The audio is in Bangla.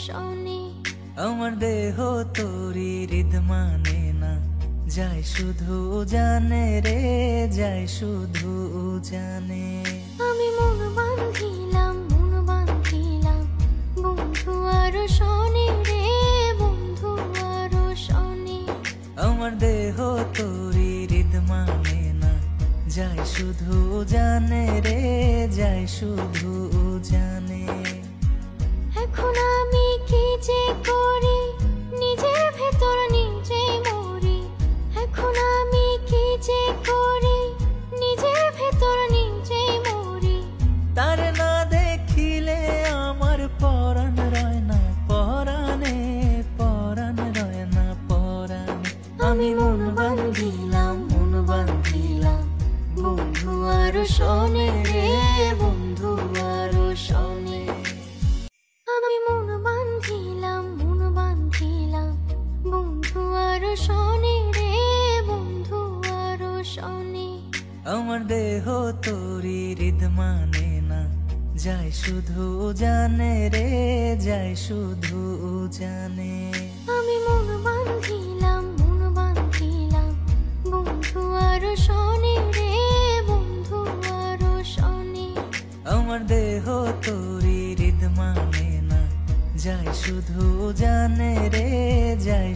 শনি। আমার দেহ তোরি হৃদ মানে না, যায় শুধু জানে রে, যায় শুধু জানে। আমি মন বান্ধিলাম বন্ধু আর শনি রে, বন্ধু আর শনি। আমার দেহ তোরি হৃদ মানে না, যায় শুধু জানে রে, যায় শুধু জানে। এখন আমি কি যে করি, নিজের ভেতর নিজে মরি। এখন আমি কি যে করি, নিজের ভেতর নিজে মরি। তার না দেখিলে আমার পরাণ রয় না পরাণে, পরাণ রয় না পরাণে। আমি মন বান্ধিলাম বন্ধু আর শনি রে, বন্ধু আর শনি। আমি মন বান্ধিলাম বন্ধু আর শনি রে, বন্ধু আর শনি। আমার দেহ তোরি হৃদ মানে না, যায় শুধু জানে রে, যায় শুধু জানে। আমি মন বান্ধিলাম বন্ধু আর শনি রে, বন্ধু আর শনি। আমার দেহ তোরি হৃদ মানে না, যায় শুধু জানে রে, যায়